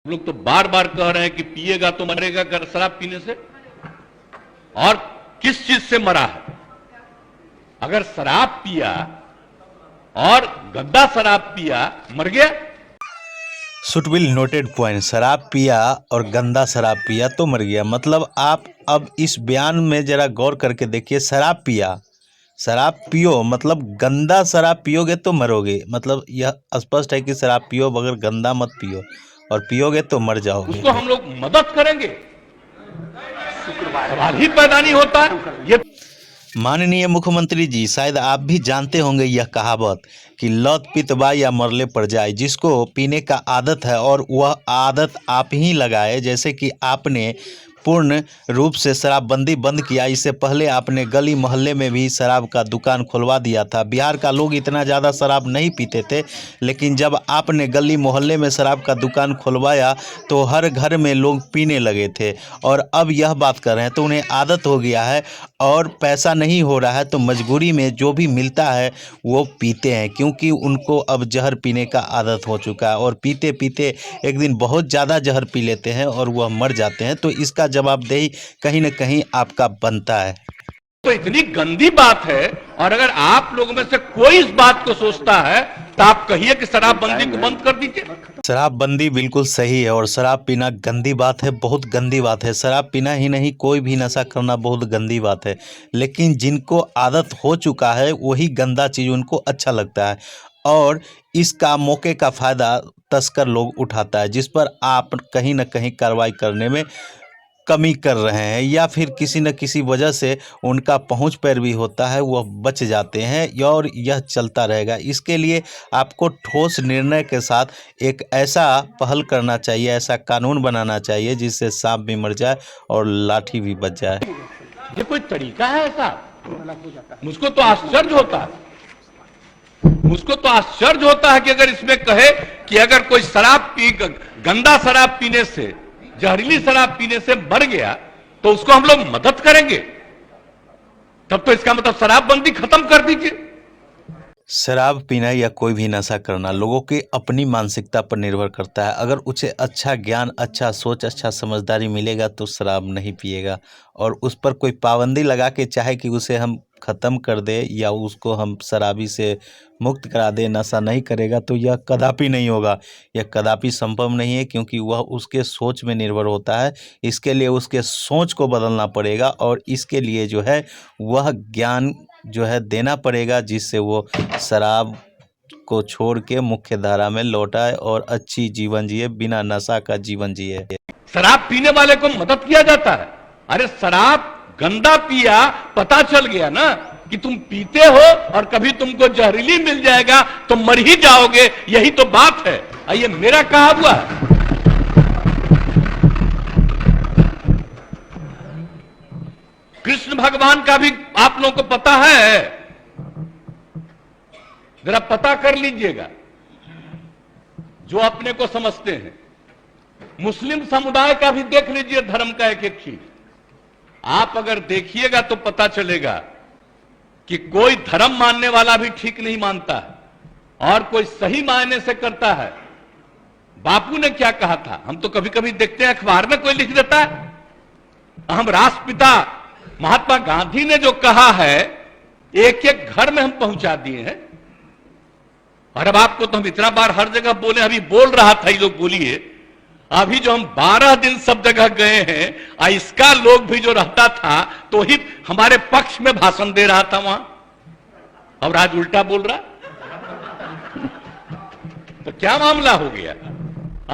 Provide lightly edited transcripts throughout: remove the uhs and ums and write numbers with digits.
हम लोग तो बार बार कह रहे हैं कि पिएगा तो मरेगा कर शराब पीने से। और किस चीज से मरा है? अगर शराब पिया और गंदा शराब पिया, मर गया। सुटविल नोटेड पॉइंट। शराब पिया और गंदा शराब पिया तो मर गया। मतलब आप अब इस बयान में जरा गौर करके देखिए। शराब पिया, शराब पियो मतलब गंदा शराब पियोगे तो मरोगे। मतलब यह स्पष्ट है कि शराब पियो मगर गंदा मत पियो, और पियोगे तो मर जाओगे। उसको हम लोग मदद करेंगे, सवाल ही पैदा नहीं होता। ये माननीय मुख्यमंत्री जी, शायद आप भी जानते होंगे यह कहावत कि लत पितवा या मरले पड़ जाए। जिसको पीने का आदत है और वह आदत आप ही लगाए, जैसे कि आपने पूर्ण रूप से शराबबंदी बंद किया। इससे पहले आपने गली मोहल्ले में भी शराब का दुकान खुलवा दिया था। बिहार का लोग इतना ज़्यादा शराब नहीं पीते थे, लेकिन जब आपने गली मोहल्ले में शराब का दुकान खुलवाया तो हर घर में लोग पीने लगे थे। और अब यह बात कर रहे हैं तो उन्हें आदत हो गया है और पैसा नहीं हो रहा है तो मजबूरी में जो भी मिलता है वो पीते हैं, क्योंकि उनको अब जहर पीने का आदत हो चुका है। और पीते पीते एक दिन बहुत ज़्यादा जहर पी लेते हैं और वह मर जाते हैं। तो इसका जवाबदेही कहीं न कहीं आपका बनता है। तो इतनी गंदी बात है, और अगर आप लोगों में से कोई इस बात को सोचता है तो आप कहिए कि शराबबंदी को बंद कर दीजिए। शराबबंदी बिल्कुल सही है और शराब पीना गंदी बात है, बहुत गंदी बात है। शराब पीना ही नहीं, कोई भी नशा करना बहुत गंदी बात है। लेकिन जिनको आदत हो चुका है वही गंदा चीज़ उनको अच्छा लगता है, और इसका मौके का फ़ायदा तस्कर लोग उठाता है, जिस पर आप कहीं न कहीं कार्रवाई करने में कमी कर रहे हैं, या फिर किसी न किसी वजह से उनका पहुंच पैरवी होता है, वह बच जाते हैं। और यह चलता रहेगा। इसके लिए आपको ठोस निर्णय के साथ एक ऐसा पहल करना चाहिए, ऐसा कानून बनाना चाहिए जिससे सांप भी मर जाए और लाठी भी बच जाए। ये कोई तरीका है ऐसा? मुझको तो आश्चर्य होता है, मुझको तो आश्चर्य होता है कि अगर इसमें कहे कि अगर कोई गंदा शराब पीने से, जहरीली शराब पीने से मर गया तो उसको हम लोग मदद करेंगे, तब तो इसका मतलब शराबबंदी खत्म कर दीजिए। शराब पीना या कोई भी नशा करना लोगों की अपनी मानसिकता पर निर्भर करता है। अगर उसे अच्छा ज्ञान, अच्छा सोच, अच्छा समझदारी मिलेगा तो शराब नहीं पिएगा। और उस पर कोई पाबंदी लगा के चाहे कि उसे हम ख़त्म कर दे या उसको हम शराबी से मुक्त करा दे, नशा नहीं करेगा, तो यह कदापि नहीं होगा। यह कदापि संभव नहीं है, क्योंकि वह उसके सोच में निर्भर होता है। इसके लिए उसके सोच को बदलना पड़ेगा और इसके लिए जो है वह ज्ञान जो है देना पड़ेगा, जिससे वो शराब को छोड़ के मुख्य धारा में लौट आए और अच्छी जीवन जिए, बिना नशा का जीवन जिए। शराब पीने वाले को मदद किया जाता है। अरे शराब गंदा पिया, पता चल गया ना कि तुम पीते हो और कभी तुमको जहरीली मिल जाएगा तो मर ही जाओगे, यही तो बात है। ये मेरा कहा हुआ है। कृष्ण भगवान का भी आप लोगों को पता है, जरा पता कर लीजिएगा जो अपने को समझते हैं। मुस्लिम समुदाय का भी देख लीजिए, धर्म का एक एक चीज आप अगर देखिएगा तो पता चलेगा कि कोई धर्म मानने वाला भी ठीक नहीं मानता है और कोई सही मायने से करता है। बापू ने क्या कहा था, हम तो कभी कभी देखते हैं अखबार में कोई लिख देता है। हम राष्ट्रपिता महात्मा गांधी ने जो कहा है, एक एक घर में हम पहुंचा दिए हैं। और अब आपको तो हम इतना बार हर जगह बोले, अभी बोल रहा था, ये लोग बोलिए। अभी जो हम 12 दिन सब जगह गए हैं, इसका लोग भी जो रहता था तो ही हमारे पक्ष में भाषण दे रहा था वहां, और आज उल्टा बोल रहा। तो क्या मामला हो गया?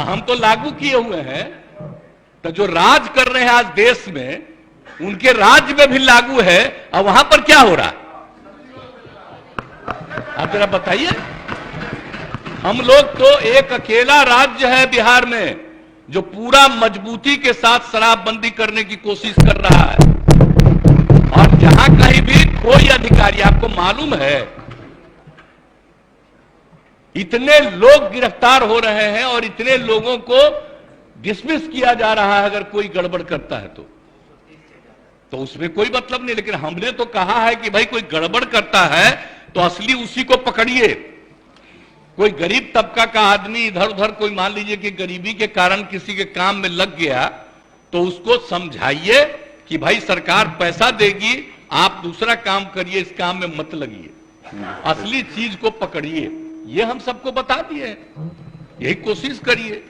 हम तो लागू किए हुए हैं, तो जो राज कर रहे हैं आज देश में, उनके राज्य में भी लागू है। और वहां पर क्या हो रहा, आप जरा बताइए। हम लोग तो एक अकेला राज्य है बिहार में जो पूरा मजबूती के साथ शराबबंदी करने की कोशिश कर रहा है। और जहां कहीं भी कोई अधिकारी, आपको मालूम है इतने लोग गिरफ्तार हो रहे हैं और इतने लोगों को डिसमिस किया जा रहा है अगर कोई गड़बड़ करता है तो उसमें कोई मतलब नहीं। लेकिन हमने तो कहा है कि भाई कोई गड़बड़ करता है तो असली उसी को पकड़िए, कोई गरीब तबका का आदमी इधर उधर कोई मान लीजिए कि गरीबी के कारण किसी के काम में लग गया, तो उसको समझाइए कि भाई सरकार पैसा देगी, आप दूसरा काम करिए, इस काम में मत लगिए, असली चीज को पकड़िए। ये हम सबको बता दिए, यही कोशिश करिए।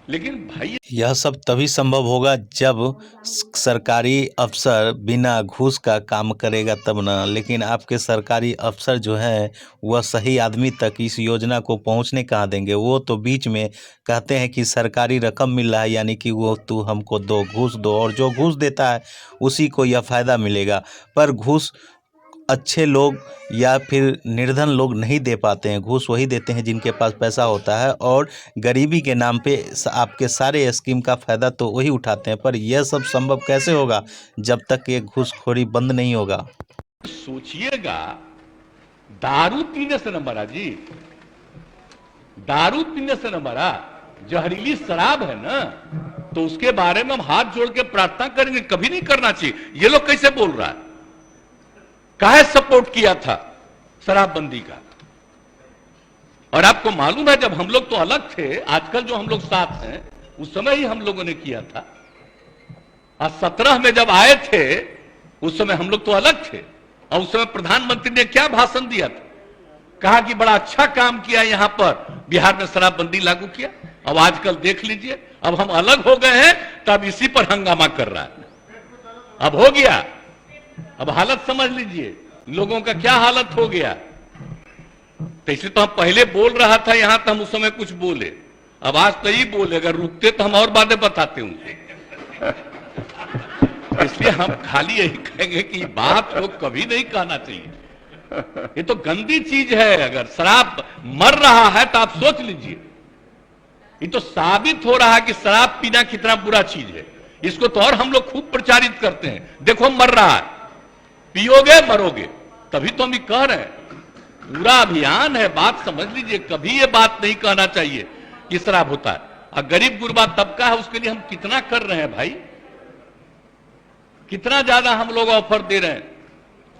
लेकिन भाई यह सब तभी संभव होगा जब सरकारी अफसर बिना घूस का काम करेगा तब ना। लेकिन आपके सरकारी अफसर जो हैं वह सही आदमी तक इस योजना को पहुंचने कहाँ देंगे। वो तो बीच में कहते हैं कि सरकारी रकम मिल रहा है, यानी कि वो तू हमको दो, घूस दो, और जो घूस देता है उसी को यह फ़ायदा मिलेगा। पर घूस अच्छे लोग या फिर निर्धन लोग नहीं दे पाते हैं। घूस वही देते हैं जिनके पास पैसा होता है, और गरीबी के नाम पे आपके सारे स्कीम का फ़ायदा तो वही उठाते हैं। पर यह सब संभव कैसे होगा जब तक ये घूसखोरी बंद नहीं होगा। सोचिएगा, दारू पीने से न मरा जी, दारू पीने से न मरा, जहरीली शराब है ना, तो उसके बारे में हम हाथ जोड़ के प्रार्थना करेंगे, कभी नहीं करना चाहिए। ये लोग कैसे बोल रहा है, काहे सपोर्ट किया था शराबबंदी का। और आपको मालूम है जब हम लोग तो अलग थे, आजकल जो हम लोग साथ हैं, उस समय ही हम लोगों ने किया था। आज 17 में जब आए थे उस समय हम लोग तो अलग थे, और उस समय प्रधानमंत्री ने क्या भाषण दिया था, कहा कि बड़ा अच्छा काम किया, यहां पर बिहार में शराबबंदी लागू किया। अब आजकल देख लीजिए, अब हम अलग हो गए हैं, तब इसी पर हंगामा कर रहा है। अब हो गया, अब हालत समझ लीजिए लोगों का क्या हालत हो गया। तो इसलिए तो हम पहले बोल रहा था यहां, तो हम उस समय कुछ बोले, अब आज तो ही बोले, अगर रुकते तो हम और बातें बताते उनसे। इसलिए हम खाली यही कहेंगे कि बात को कभी नहीं कहना चाहिए। ये तो गंदी चीज है। अगर शराब मर रहा है तो आप सोच लीजिए, ये तो साबित हो रहा है कि शराब पीना कितना बुरा चीज है। इसको तो और हम लोग खूब प्रचारित करते हैं, देखो मर रहा है, पियोगे मरोगे, तभी तो हम कह रहे हैं। पूरा अभियान है, बात समझ लीजिए। कभी ये बात नहीं कहना चाहिए कि शराब होता है। और गरीब गुरबा तबका है, उसके लिए हम कितना कर रहे हैं भाई, कितना ज्यादा हम लोग ऑफर दे रहे हैं।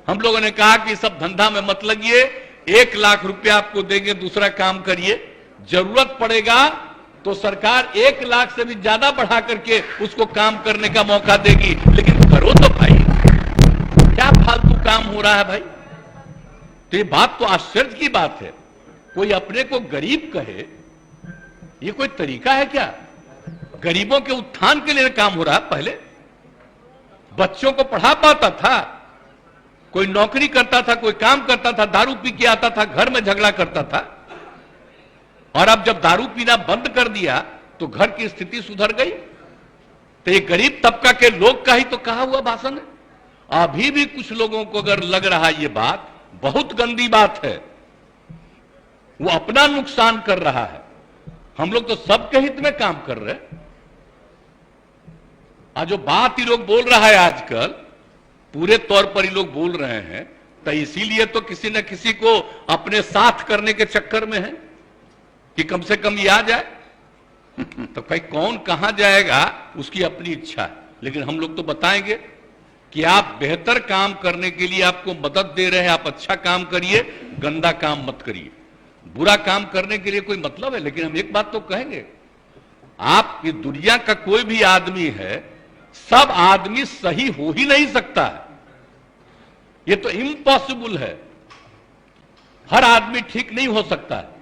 हम लोगों ने कहा कि सब धंधा में मत लगिए, 1 लाख रुपया आपको देंगे, दूसरा काम करिए, जरूरत पड़ेगा तो सरकार 1 लाख से भी ज्यादा बढ़ा करके उसको काम करने का मौका देगी। लेकिन करो तो भाई, क्या फालतू काम हो रहा है भाई। तो ये बात तो आश्चर्य की बात है, कोई अपने को गरीब कहे, ये कोई तरीका है क्या। गरीबों के उत्थान के लिए काम हो रहा है। पहले बच्चों को पढ़ा पाता था, कोई नौकरी करता था, कोई काम करता था, दारू पी के आता था, घर में झगड़ा करता था। और अब जब दारू पीना बंद कर दिया तो घर की स्थिति सुधर गई। तो ये गरीब तबका के लोग का ही तो कहा हुआ भाषण है। अभी भी कुछ लोगों को अगर लग रहा है ये बात बहुत गंदी बात है, वो अपना नुकसान कर रहा है। हम लोग तो सबके हित में काम कर रहे हैं। आज जो बात ही लोग बोल रहा है आजकल, पूरे तौर पर ही लोग बोल रहे हैं, तो इसीलिए तो किसी न किसी को अपने साथ करने के चक्कर में है कि कम से कम ये आ जाए। तो भाई कौन कहां जाएगा उसकी अपनी इच्छा है। लेकिन हम लोग तो बताएंगे कि आप बेहतर काम करने के लिए आपको मदद दे रहे हैं, आप अच्छा काम करिए, गंदा काम मत करिए। बुरा काम करने के लिए कोई मतलब है। लेकिन हम एक बात तो कहेंगे, आप ये दुनिया का कोई भी आदमी है, सब आदमी सही हो ही नहीं सकता है, ये तो इम्पॉसिबल है। हर आदमी ठीक नहीं हो सकता है।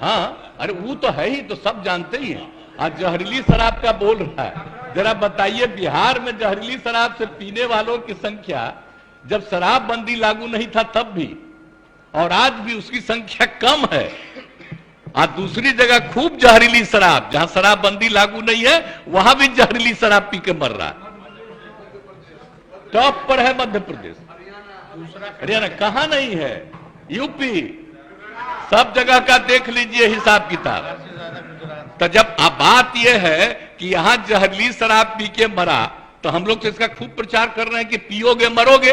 हाँ, अरे वो तो है ही, तो सब जानते ही हैं। आज जहरीली शराब का बोल रहा है, जरा बताइए बिहार में जहरीली शराब से पीने वालों की संख्या जब शराबबंदी लागू नहीं था तब भी, और आज भी उसकी संख्या कम है। आज दूसरी जगह खूब जहरीली शराब, जहां शराबबंदी लागू नहीं है वहां भी जहरीली शराब पी के मर रहा है। टॉप पर है मध्य प्रदेश, हरियाणा कहां नहीं है, यूपी, सब जगह का देख लीजिए हिसाब किताब। तो जब अब बात यह है कि यहां जहरीली शराब पी के मरा, तो हम लोग तो इसका खूब प्रचार कर रहे हैं कि पियोगे मरोगे।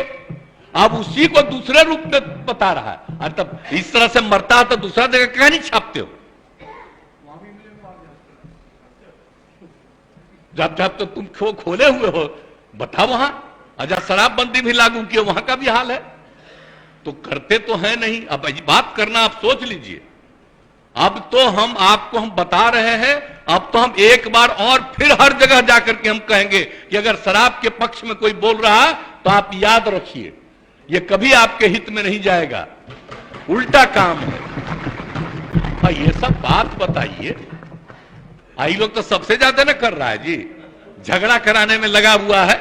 अब उसी को दूसरे रूप में बता रहा है। और तब इस तरह से मरता है तो दूसरा जगह कहां नहीं छापते हो। जब जब तो तुम खोले हुए हो, बताओ वहां। अच्छा, शराबबंदी भी लागू किए, वहां का भी हाल है। तो करते तो है नहीं। अब बात करना आप सोच लीजिए। अब तो हम बता रहे हैं, अब तो हम एक बार और फिर हर जगह जाकर के हम कहेंगे कि अगर शराब के पक्ष में कोई बोल रहा है तो आप याद रखिए, ये कभी आपके हित में नहीं जाएगा, उल्टा काम है। ये सब बात बताइए। आई लोग तो सबसे ज्यादा ना कर रहा है जी, झगड़ा कराने में लगा हुआ है,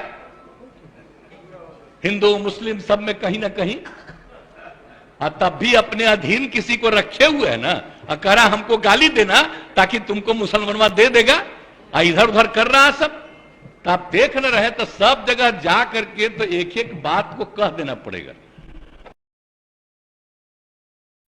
हिंदू मुस्लिम सब में कहीं ना कहीं। तब भी अपने अधीन किसी को रखे हुए है ना, कह रहा हमको गाली देना ताकि तुमको मुसलमानवा दे देगा, इधर उधर कर रहा है सब। तो आप देख न रहे तो सब जगह जा करके तो एक एक बात को कह देना पड़ेगा।